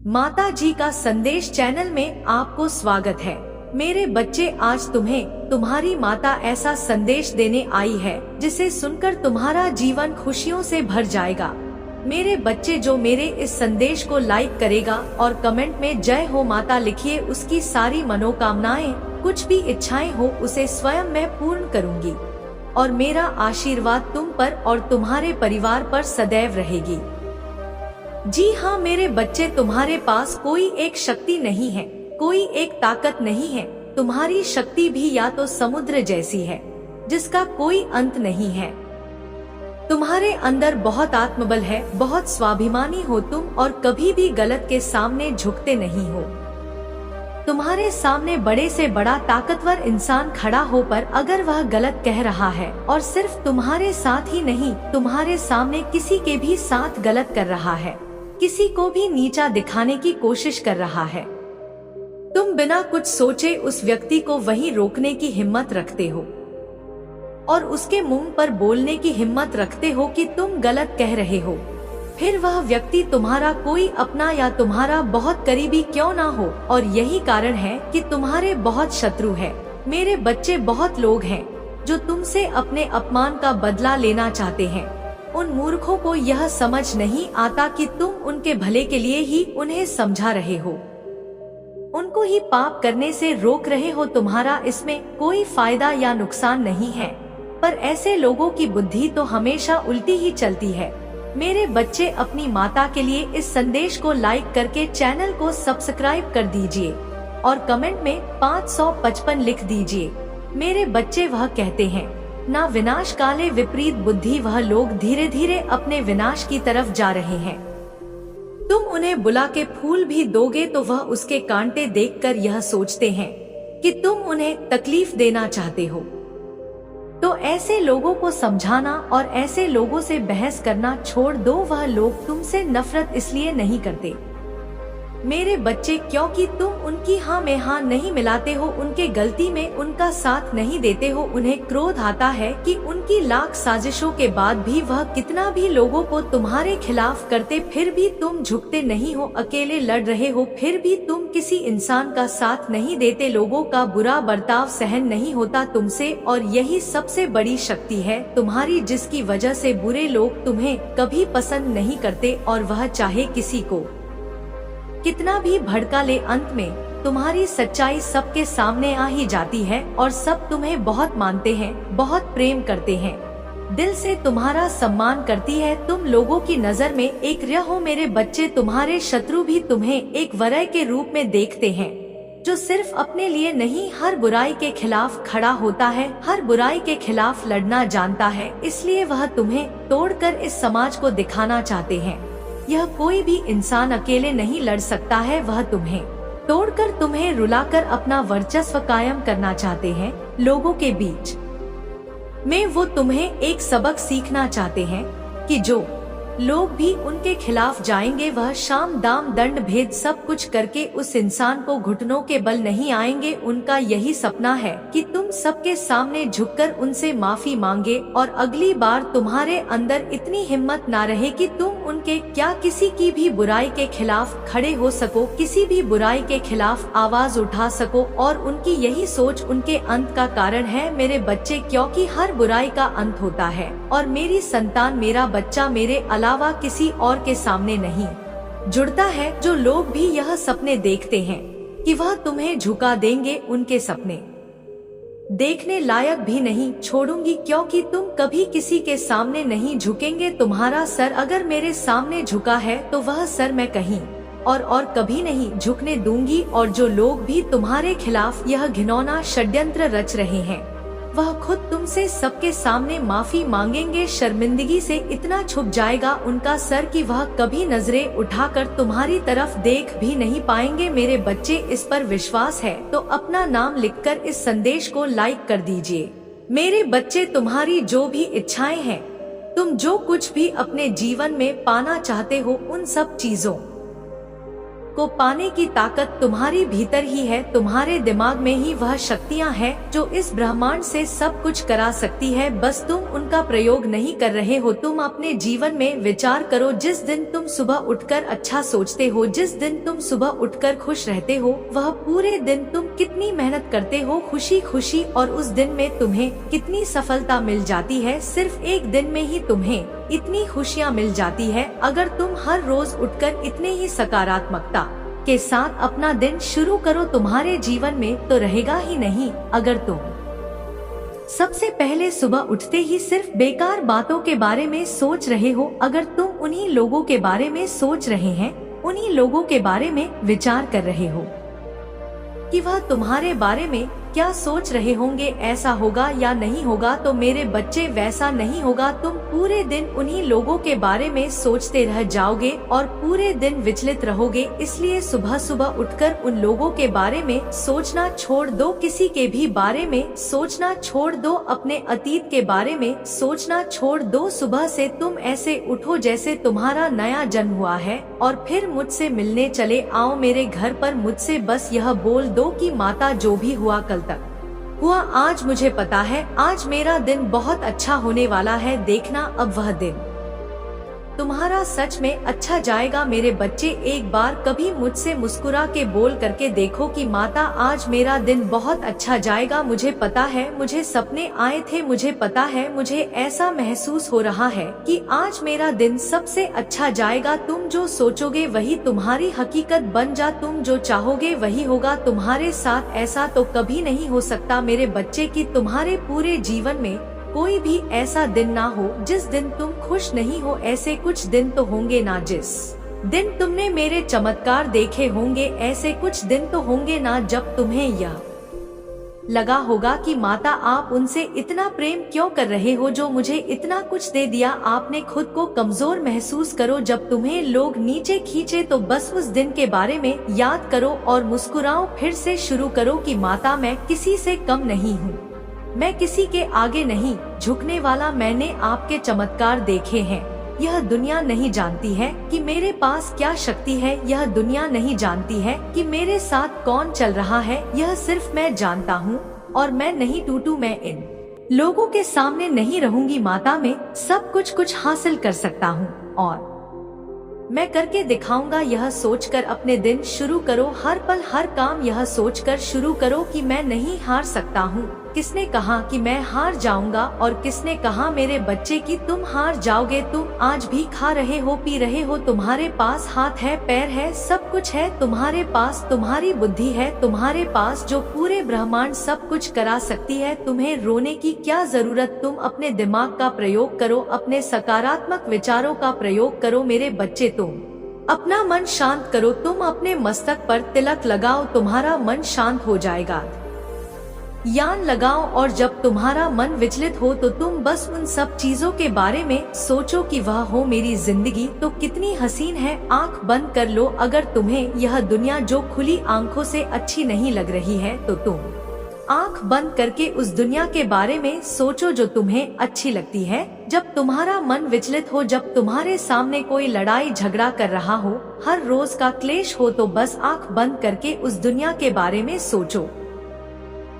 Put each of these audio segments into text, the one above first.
माता जी का संदेश चैनल में आपको स्वागत है। मेरे बच्चे, आज तुम्हें तुम्हारी माता ऐसा संदेश देने आई है जिसे सुनकर तुम्हारा जीवन खुशियों से भर जाएगा। मेरे बच्चे, जो मेरे इस संदेश को लाइक करेगा और कमेंट में जय हो माता लिखिए, उसकी सारी मनोकामनाएं, कुछ भी इच्छाएं हो, उसे स्वयं मैं पूर्ण करूंगी और मेरा आशीर्वाद तुम पर और तुम्हारे परिवार पर सदैव रहेगी। जी हाँ मेरे बच्चे, तुम्हारे पास कोई एक शक्ति नहीं है, कोई एक ताकत नहीं है। तुम्हारी शक्ति भी या तो समुद्र जैसी है जिसका कोई अंत नहीं है। तुम्हारे अंदर बहुत आत्मबल है, बहुत स्वाभिमानी हो तुम और कभी भी गलत के सामने झुकते नहीं हो। तुम्हारे सामने बड़े से बड़ा ताकतवर इंसान खड़ा हो, पर अगर वह गलत कह रहा है और सिर्फ तुम्हारे साथ ही नहीं, तुम्हारे सामने किसी के भी साथ गलत कर रहा है, किसी को भी नीचा दिखाने की कोशिश कर रहा है, तुम बिना कुछ सोचे उस व्यक्ति को वहीं रोकने की हिम्मत रखते हो और उसके मुंह पर बोलने की हिम्मत रखते हो कि तुम गलत कह रहे हो। फिर वह व्यक्ति तुम्हारा कोई अपना या तुम्हारा बहुत करीबी क्यों ना हो, और यही कारण है कि तुम्हारे बहुत शत्रु है। मेरे बच्चे, बहुत लोग हैं जो तुमसे अपने अपमान का बदला लेना चाहते हैं। उन मूर्खों को यह समझ नहीं आता कि तुम उनके भले के लिए ही उन्हें समझा रहे हो, उनको ही पाप करने से रोक रहे हो। तुम्हारा इसमें कोई फायदा या नुकसान नहीं है, पर ऐसे लोगों की बुद्धि तो हमेशा उल्टी ही चलती है। मेरे बच्चे, अपनी माता के लिए इस संदेश को लाइक करके चैनल को सब्सक्राइब कर दीजिए और कमेंट में 555 लिख दीजिए। मेरे बच्चे, वह कहते हैं ना विनाश काले विपरीत बुद्धि, वह लोग धीरे धीरे अपने विनाश की तरफ जा रहे हैं। तुम उन्हें बुला के फूल भी दोगे तो वह उसके कांटे देखकर यह सोचते हैं कि तुम उन्हें तकलीफ देना चाहते हो। तो ऐसे लोगों को समझाना और ऐसे लोगों से बहस करना छोड़ दो। वह लोग तुमसे नफरत इसलिए नहीं करते मेरे बच्चे क्योंकि तुम उनकी हाँ में हाँ नहीं मिलाते हो, उनके गलती में उनका साथ नहीं देते हो। उन्हें क्रोध आता है कि उनकी लाख साजिशों के बाद भी वह कितना भी लोगों को तुम्हारे खिलाफ करते, फिर भी तुम झुकते नहीं हो, अकेले लड़ रहे हो, फिर भी तुम किसी इंसान का साथ नहीं देते। लोगों का बुरा बर्ताव सहन नहीं होता तुमसे, और यही सबसे बड़ी शक्ति है तुम्हारी, जिसकी वजह से बुरे लोग तुम्हें कभी पसंद नहीं करते। और वह चाहे किसी को कितना भी भड़का ले, अंत में तुम्हारी सच्चाई सबके सामने आ ही जाती है और सब तुम्हें बहुत मानते हैं, बहुत प्रेम करते हैं, दिल से तुम्हारा सम्मान करती है। तुम लोगों की नजर में एक रिया हो मेरे बच्चे। तुम्हारे शत्रु भी तुम्हें एक वरय के रूप में देखते हैं, जो सिर्फ अपने लिए नहीं, हर बुराई के खिलाफ खड़ा होता है, हर बुराई के खिलाफ लड़ना जानता है। इसलिए वह तुम्हें तोड़कर इस समाज को दिखाना चाहते हैं। यह कोई भी इंसान अकेले नहीं लड़ सकता है, वह तुम्हें तोड़कर, तुम्हें रुलाकर अपना वर्चस्व कायम करना चाहते हैं लोगों के बीच में। वो तुम्हें एक सबक सीखना चाहते हैं कि जो लोग भी उनके खिलाफ जाएंगे, वह शाम दाम दंड भेद सब कुछ करके उस इंसान को घुटनों के बल नहीं आएंगे। उनका यही सपना है कि तुम सबके सामने झुककर उनसे माफी मांगे और अगली बार तुम्हारे अंदर इतनी हिम्मत ना रहे कि तुम उनके क्या किसी की भी बुराई के खिलाफ खड़े हो सको, किसी भी बुराई के खिलाफ आवाज उठा सको। और उनकी यही सोच उनके अंत का कारण है मेरे बच्चे, क्योंकि हर बुराई का अंत होता है और मेरी संतान, मेरा बच्चा मेरे अलावा किसी और के सामने नहीं जुड़ता है। जो लोग भी यह सपने देखते हैं कि वह तुम्हें झुका देंगे, उनके सपने देखने लायक भी नहीं छोड़ूंगी, क्योंकि तुम कभी किसी के सामने नहीं झुकेंगे। तुम्हारा सर अगर मेरे सामने झुका है तो वह सर मैं कहीं और कभी नहीं झुकने दूंगी। और जो लोग भी तुम्हारे खिलाफ यह घिनौना षड्यंत्र रच रहे हैं, वह खुद तुमसे सबके सामने माफी मांगेंगे। शर्मिंदगी से इतना छुप जाएगा उनका सर कि वह कभी नजरें उठाकर तुम्हारी तरफ देख भी नहीं पाएंगे। मेरे बच्चे, इस पर विश्वास है तो अपना नाम लिखकर इस संदेश को लाइक कर दीजिए। मेरे बच्चे, तुम्हारी जो भी इच्छाएं हैं, तुम जो कुछ भी अपने जीवन में पाना चाहते हो, उन सब चीजों को पाने की ताकत तुम्हारी भीतर ही है, तुम्हारे दिमाग में ही वह शक्तियाँ हैं जो इस ब्रह्मांड से सब कुछ करा सकती है, बस तुम उनका प्रयोग नहीं कर रहे हो। तुम अपने जीवन में विचार करो, जिस दिन तुम सुबह उठकर अच्छा सोचते हो, जिस दिन तुम सुबह उठकर खुश रहते हो, वह पूरे दिन तुम कितनी मेहनत करते हो खुशी खुशी, और उस दिन में तुम्हें कितनी सफलता मिल जाती है। सिर्फ एक दिन में ही तुम्हें इतनी खुशियाँ मिल जाती है। अगर तुम हर रोज उठकर इतने ही सकारात्मकता के साथ अपना दिन शुरू करो, तुम्हारे जीवन में तो रहेगा ही नहीं। अगर तुम सबसे पहले सुबह उठते ही सिर्फ बेकार बातों के बारे में सोच रहे हो, अगर तुम उन्हीं लोगों के बारे में सोच रहे हैं, उन्हीं लोगों के बारे में विचार कर रहे हो कि वह तुम्हारे बारे में क्या सोच रहे होंगे, ऐसा होगा या नहीं होगा, तो मेरे बच्चे वैसा नहीं होगा। तुम पूरे दिन उन्हीं लोगों के बारे में सोचते रह जाओगे और पूरे दिन विचलित रहोगे। इसलिए सुबह सुबह उठकर उन लोगों के बारे में सोचना छोड़ दो, किसी के भी बारे में सोचना छोड़ दो, अपने अतीत के बारे में सोचना छोड़ दो। सुबह से तुम ऐसे उठो जैसे तुम्हारा नया जन्म हुआ है और फिर मुझसे मिलने चले आओ मेरे घर पर। मुझसे बस यह बोल दो कि माता, जो भी हुआ कल तक हुआ, आज मुझे पता है, आज मेरा दिन बहुत अच्छा होने वाला है। देखना अब वह दिन तुम्हारा सच में अच्छा जाएगा। मेरे बच्चे, एक बार कभी मुझसे मुस्कुरा के बोल करके देखो कि माता, आज मेरा दिन बहुत अच्छा जाएगा। मुझे पता है, मुझे सपने आए थे, मुझे पता है, मुझे ऐसा महसूस हो रहा है कि आज मेरा दिन सबसे अच्छा जाएगा। तुम जो सोचोगे वही तुम्हारी हकीकत बन जा, तुम जो चाहोगे वही होगा तुम्हारे साथ। ऐसा तो कभी नहीं हो सकता मेरे बच्चे कि तुम्हारे पूरे जीवन में कोई भी ऐसा दिन ना हो जिस दिन तुम खुश नहीं हो। ऐसे कुछ दिन तो होंगे ना जिस दिन तुमने मेरे चमत्कार देखे होंगे, ऐसे कुछ दिन तो होंगे ना जब तुम्हें यह लगा होगा कि माता, आप उनसे इतना प्रेम क्यों कर रहे हो जो मुझे इतना कुछ दे दिया। आपने खुद को कमजोर महसूस करो, जब तुम्हें लोग नीचे खींचे तो बस उस दिन के बारे में याद करो और मुस्कुराओ। फिर से शुरू करो कि माता, मैं किसी से कम नहीं हूँ, मैं किसी के आगे नहीं झुकने वाला। मैंने आपके चमत्कार देखे हैं। यह दुनिया नहीं जानती है कि मेरे पास क्या शक्ति है, यह दुनिया नहीं जानती है कि मेरे साथ कौन चल रहा है, यह सिर्फ मैं जानता हूँ। और मैं नहीं टूटू, मैं इन लोगों के सामने नहीं रहूंगी माता, मैं सब कुछ हासिल कर सकता हूँ और मैं करके दिखाऊंगा। यह सोचकर अपने दिन शुरू करो, हर पल हर काम यह सोचकर शुरू करो कि मैं नहीं हार सकता हूँ। किसने कहा कि मैं हार जाऊंगा और किसने कहा मेरे बच्चे कि तुम हार जाओगे। तुम आज भी खा रहे हो, पी रहे हो, तुम्हारे पास हाथ है, पैर है, सब कुछ है तुम्हारे पास, तुम्हारी बुद्धि है तुम्हारे पास जो पूरे ब्रह्मांड सब कुछ करा सकती है। तुम्हें रोने की क्या जरूरत, तुम अपने दिमाग का प्रयोग करो, अपने सकारात्मक विचारों का प्रयोग करो। मेरे बच्चे, तुम अपना मन शांत करो, तुम अपने मस्तक पर तिलक लगाओ, तुम्हारा मन शांत हो जाएगा। यान लगाओ और जब तुम्हारा मन विचलित हो तो तुम बस उन सब चीजों के बारे में सोचो कि वह हो मेरी जिंदगी तो कितनी हसीन है। आंख बंद कर लो। अगर तुम्हें यह दुनिया जो खुली आंखों से अच्छी नहीं लग रही है तो तुम आंख बंद करके उस दुनिया के बारे में सोचो जो तुम्हें अच्छी लगती है। जब तुम्हारा मन विचलित हो, जब तुम्हारे सामने कोई लड़ाई झगड़ा कर रहा हो, हर रोज का क्लेश हो, तो बस आंख बंद करके उस दुनिया के बारे में सोचो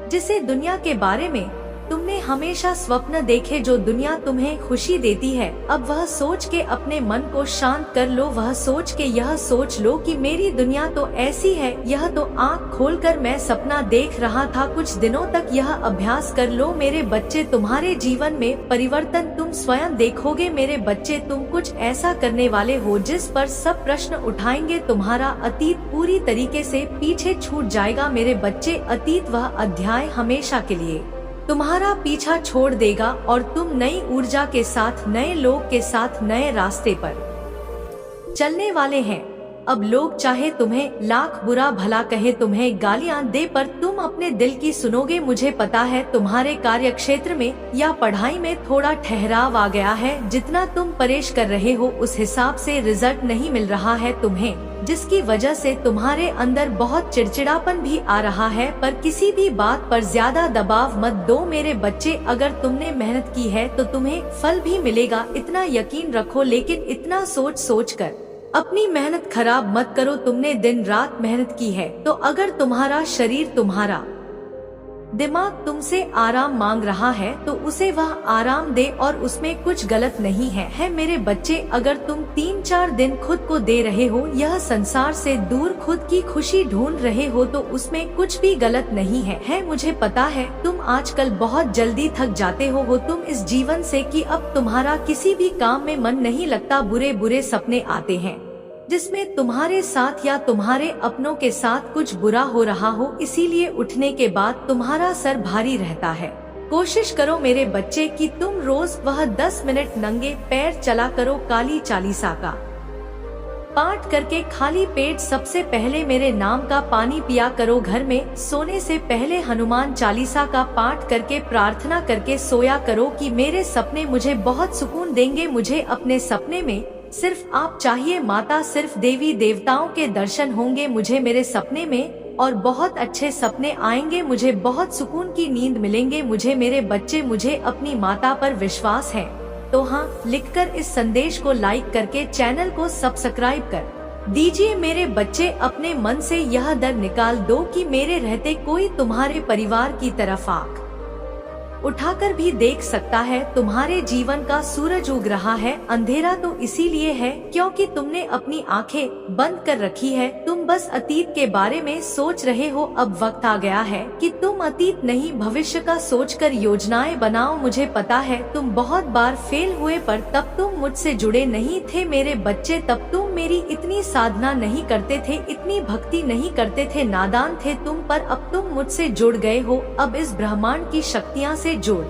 जिसे दुनिया के बारे में तुमने हमेशा स्वप्न देखे, जो दुनिया तुम्हें खुशी देती है। अब वह सोच के अपने मन को शांत कर लो, वह सोच के यह सोच लो कि मेरी दुनिया तो ऐसी है, यह तो आँख खोलकर मैं सपना देख रहा था। कुछ दिनों तक यह अभ्यास कर लो मेरे बच्चे, तुम्हारे जीवन में परिवर्तन तुम स्वयं देखोगे। मेरे बच्चे, तुम कुछ ऐसा करने वाले हो जिस पर सब प्रश्न उठाएंगे। तुम्हारा अतीत पूरी तरीके से पीछे छूट जाएगा। मेरे बच्चे, अतीत वह अध्याय हमेशा के लिए तुम्हारा पीछा छोड़ देगा और तुम नई ऊर्जा के साथ, नए लोग के साथ, नए रास्ते पर चलने वाले हैं। अब लोग चाहे तुम्हें लाख बुरा भला कहे, तुम्हें गालियां दे, पर तुम अपने दिल की सुनोगे। मुझे पता है तुम्हारे कार्य क्षेत्र में या पढ़ाई में थोड़ा ठहराव आ गया है। जितना तुम परेश कर रहे हो उस हिसाब से रिजल्ट नहीं मिल रहा है तुम्हें, जिसकी वजह से तुम्हारे अंदर बहुत चिड़चिड़ापन भी आ रहा है। पर किसी भी बात पर ज्यादा दबाव मत दो मेरे बच्चे। अगर तुमने मेहनत की है तो तुम्हें फल भी मिलेगा, इतना यकीन रखो। लेकिन इतना सोच कर अपनी मेहनत खराब मत करो। तुमने दिन रात मेहनत की है, तो अगर तुम्हारा शरीर, तुम्हारा दिमाग तुमसे आराम मांग रहा है तो उसे वह आराम दे, और उसमें कुछ गलत नहीं है मेरे बच्चे। अगर तुम 3-4 दिन खुद को दे रहे हो, यह संसार से दूर खुद की खुशी ढूंढ रहे हो, तो उसमें कुछ भी गलत नहीं है। मुझे पता है तुम आजकल बहुत जल्दी थक जाते हो तुम इस जीवन से कि अब तुम्हारा किसी भी काम में मन नहीं लगता। बुरे बुरे सपने आते हैं जिसमें तुम्हारे साथ या तुम्हारे अपनों के साथ कुछ बुरा हो रहा हो, इसीलिए उठने के बाद तुम्हारा सर भारी रहता है। कोशिश करो मेरे बच्चे कि तुम रोज वह 10 मिनट नंगे पैर चला करो। काली चालीसा का पाठ करके खाली पेट सबसे पहले मेरे नाम का पानी पिया करो। घर में सोने से पहले हनुमान चालीसा का पाठ करके प्रार्थना करके सोया करो कि मेरे सपने मुझे बहुत सुकून देंगे। मुझे अपने सपने में सिर्फ आप चाहिए माता, सिर्फ देवी देवताओं के दर्शन होंगे मुझे मेरे सपने में, और बहुत अच्छे सपने आएंगे। मुझे बहुत सुकून की नींद मिलेंगे मुझे मेरे बच्चे। मुझे अपनी माता पर विश्वास है। तो हाँ, लिखकर इस संदेश को लाइक करके चैनल को सब्सक्राइब कर दीजिए मेरे बच्चे। अपने मन से यह डर निकाल दो कि मेरे रहते कोई तुम्हारे परिवार की तरफ आंख उठाकर भी देख सकता है। तुम्हारे जीवन का सूरज उग रहा है। अंधेरा तो इसीलिए है क्योंकि तुमने अपनी आंखें बंद कर रखी है। तुम बस अतीत के बारे में सोच रहे हो। अब वक्त आ गया है कि तुम अतीत नहीं भविष्य का सोचकर योजनाएं बनाओ। मुझे पता है तुम बहुत बार फेल हुए, पर तब तुम मुझसे जुड़े नहीं थे मेरे बच्चे। तब तुम मेरी इतनी साधना नहीं करते थे, इतनी भक्ति नहीं करते थे, नादान थे तुम। पर अब तुम मुझसे जुड़ गए हो। अब इस ब्रह्मांड की शक्तियाँ से जुड़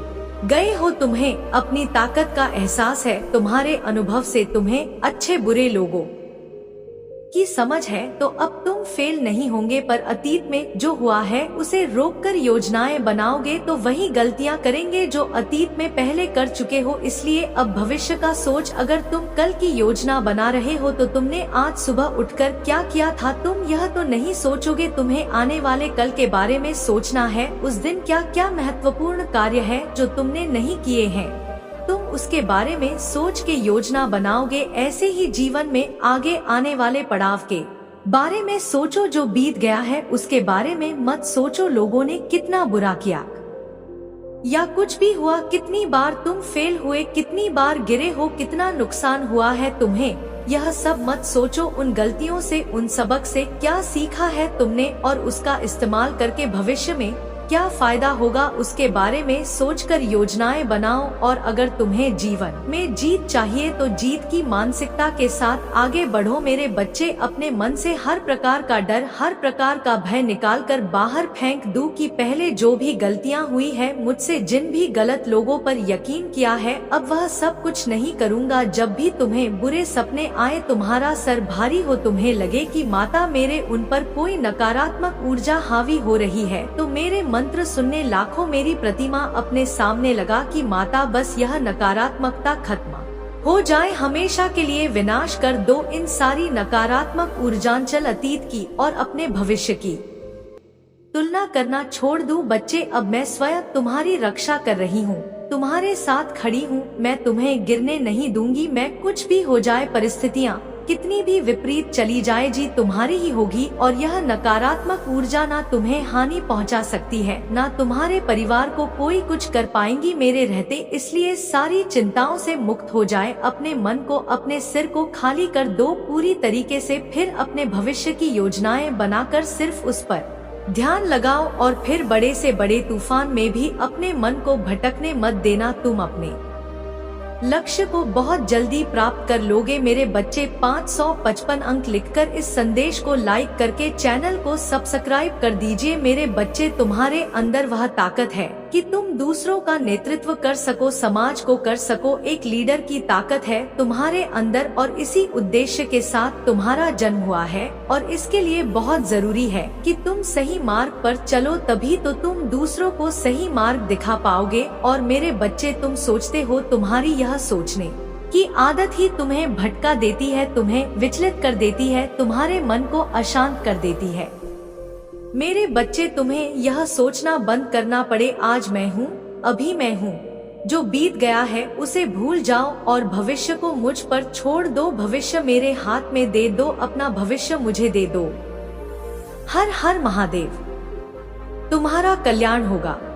गए हो। तुम्हें अपनी ताकत का एहसास है। तुम्हारे अनुभव से तुम्हें अच्छे बुरे लोगों की समझ है, तो अब तुम फेल नहीं होंगे। पर अतीत में जो हुआ है उसे रोककर योजनाएं बनाओगे तो वही गलतियां करेंगे जो अतीत में पहले कर चुके हो। इसलिए अब भविष्य का सोच। अगर तुम कल की योजना बना रहे हो तो तुमने आज सुबह उठकर क्या किया था, तुम यह तो नहीं सोचोगे। तुम्हें आने वाले कल के बारे में सोचना है। उस दिन क्या क्या महत्वपूर्ण कार्य है जो तुमने नहीं किए हैं, तुम उसके बारे में सोच के योजना बनाओगे। ऐसे ही जीवन में आगे आने वाले पड़ाव के बारे में सोचो। जो बीत गया है उसके बारे में मत सोचो। लोगों ने कितना बुरा किया या कुछ भी हुआ, कितनी बार तुम फेल हुए, कितनी बार गिरे हो, कितना नुकसान हुआ है तुम्हें, यह सब मत सोचो। उन गलतियों से, उन सबक से क्या सीखा है तुमने और उसका इस्तेमाल करके भविष्य में क्या फायदा होगा, उसके बारे में सोचकर योजनाएं बनाओ। और अगर तुम्हें जीवन में जीत चाहिए तो जीत की मानसिकता के साथ आगे बढ़ो मेरे बच्चे। अपने मन से हर प्रकार का डर, हर प्रकार का भय निकालकर बाहर फेंक दो कि पहले जो भी गलतियां हुई है मुझसे, जिन भी गलत लोगों पर यकीन किया है, अब वह सब कुछ नहीं करूंगा। जब भी तुम्हें बुरे सपने आए, तुम्हारा सर भारी हो, तुम्हें लगे कि माता मेरे उन पर कोई नकारात्मक ऊर्जा हावी हो रही है, तो मेरे मंत्र सुनने लाखों मेरी प्रतिमा अपने सामने लगा कि माता बस यह नकारात्मकता खत्म हो जाए, हमेशा के लिए विनाश कर दो इन सारी नकारात्मक ऊर्जांचल अतीत की और अपने भविष्य की तुलना करना छोड़ दूं। बच्चे, अब मैं स्वयं तुम्हारी रक्षा कर रही हूँ, तुम्हारे साथ खड़ी हूँ। मैं तुम्हें गिरने नहीं दूंगी। मैं कुछ भी हो जाए, परिस्थितियाँ कितनी भी विपरीत चली जाए, जी तुम्हारी ही होगी। और यह नकारात्मक ऊर्जा ना तुम्हें हानि पहुंचा सकती है, ना तुम्हारे परिवार को कोई कुछ कर पाएंगी मेरे रहते। इसलिए सारी चिंताओं से मुक्त हो जाए। अपने मन को, अपने सिर को खाली कर दो पूरी तरीके से। फिर अपने भविष्य की योजनाएं बनाकर सिर्फ उस पर ध्यान लगाओ। और फिर बड़े से बड़े तूफान में भी अपने मन को भटकने मत देना। तुम अपने लक्ष्य को बहुत जल्दी प्राप्त कर लोगे मेरे बच्चे। 555 अंक लिखकर इस संदेश को लाइक करके चैनल को सब्सक्राइब कर दीजिए मेरे बच्चे। तुम्हारे अंदर वह ताकत है कि तुम दूसरों का नेतृत्व कर सको, समाज को कर सको। एक लीडर की ताकत है तुम्हारे अंदर, और इसी उद्देश्य के साथ तुम्हारा जन्म हुआ है। और इसके लिए बहुत जरूरी है कि तुम सही मार्ग पर चलो, तभी तो तुम दूसरों को सही मार्ग दिखा पाओगे। और मेरे बच्चे, तुम सोचते हो तुम्हारी यह सोचने की आदत ही तुम्हें भटका देती है, तुम्हें विचलित कर देती है, तुम्हारे मन को अशांत कर देती है। मेरे बच्चे, तुम्हें यह सोचना बंद करना पड़े, आज मैं हूँ, अभी मैं हूँ, जो बीत गया है उसे भूल जाओ और भविष्य को मुझ पर छोड़ दो। भविष्य मेरे हाथ में दे दो, अपना भविष्य मुझे दे दो। हर हर महादेव। तुम्हारा कल्याण होगा।